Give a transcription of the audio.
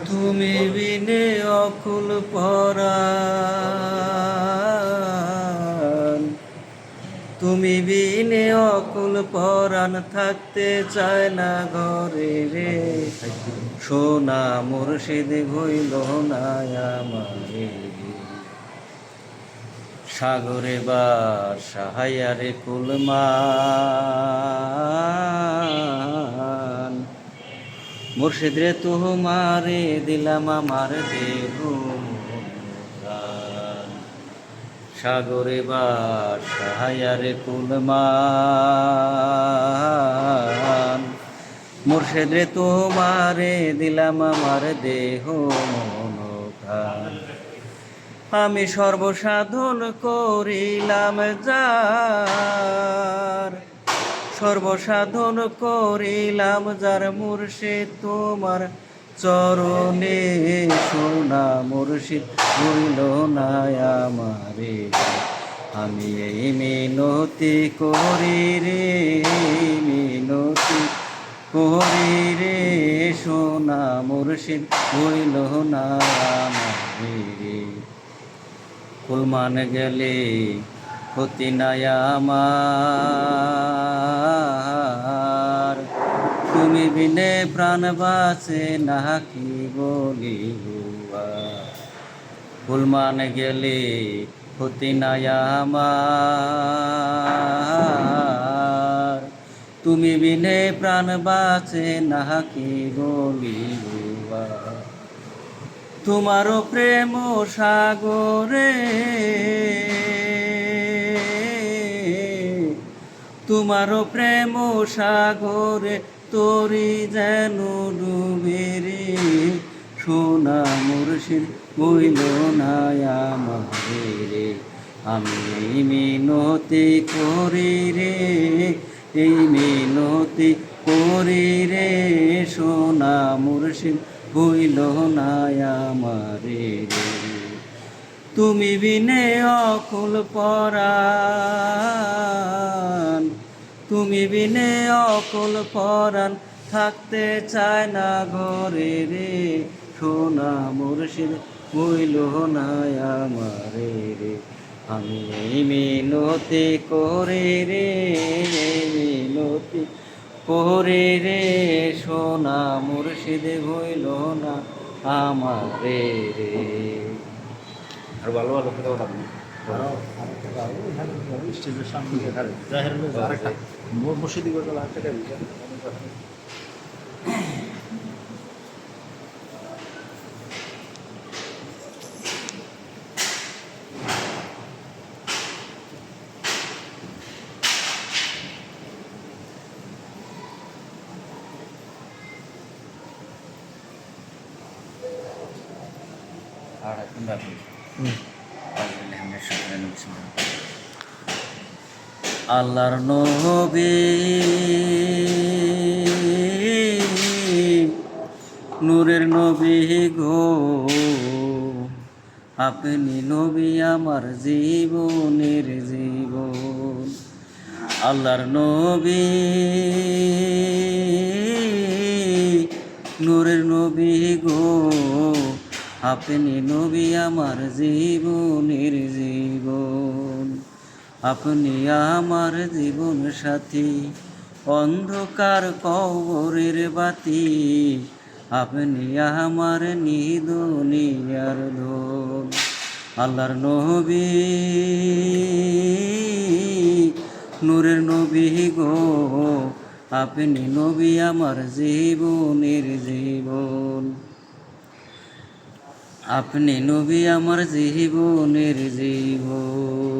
তুমি বিনে অকুল পরাণ, তুমি বিনে অকুল পরাণ, থাকতে চায় না ঘরে রে। সোনা মুর্শিদ ভইল না আমারে, সাগরে বার সাহায়ারে কুলমান। মুর্শিদ রে তোমারে দিলাম আমার দেহ প্রাণ, সাগরে বার সাহায়ারে কুলমান। মুর্শিদ রে তোমারে দিলাম আমার দেহ মন প্রাণ। আমি সর্বসাধন করিলাম যার, সর্বসাধন করিলাম যার, মুর্শিদ তোমার চরণে। সোনা মুর্শিদ হইল না আমারে, আমি এই মিনতি করি রে, মিনতি করি রে। সোনা মুর্শিদ হইল না আমারে রে। কুলমান গেলে ক্ষতি নাই আমার, তুমি বিনে প্রাণ বাঁচে না কি বলিব। কুলমান গেলে ক্ষতি নাই আমার, তুমি বিনে প্রাণ বাঁচে না কি বলিব। তোমারও প্রেম সাগরে, তোমারও প্রেম সাগরে, তোরি যেন ডুবে রে। সোনা মুর্শিদ হইল না আমারে রে, আমি এই মিনতি করি রে, এই মিনতি করি রে। সোনা মুর্শিদ হইল না আমারে রে, তুমি বিনে অকুল পরাণ, তুমি বিনে অকুল পরাণ, থাকতে চায় না ঘরে রে। সোনা মুর্শিদ হইল না আমারে রে, আমি এই মিনতি করি রে, মিনতি করি রে। সোনা মুর্শিদ হইল না আমারে রে। আর ভালো ভালো কথা বলবেন। স্টেজের সামনে আরেকটা মসজিদ আরেকটা আর এখন আল্লাহর নবী নূরের নবী গো, আপনি নবী আমার জীবনের জীবন। আল্লাহর নবী নূরের নবী গো, আপনি নবী আমার জীবনের জীবন। আপনি আমার জীবন সাথী, অন্ধকার কবরের বাতি, আপনি আমার নিদুনিয়ার ধন। আল্লাহর নবী নূরের নবী গো, আপনি নবী আমার জীবনের জীবন। আপনি নবী আমার জীবনের জীবন।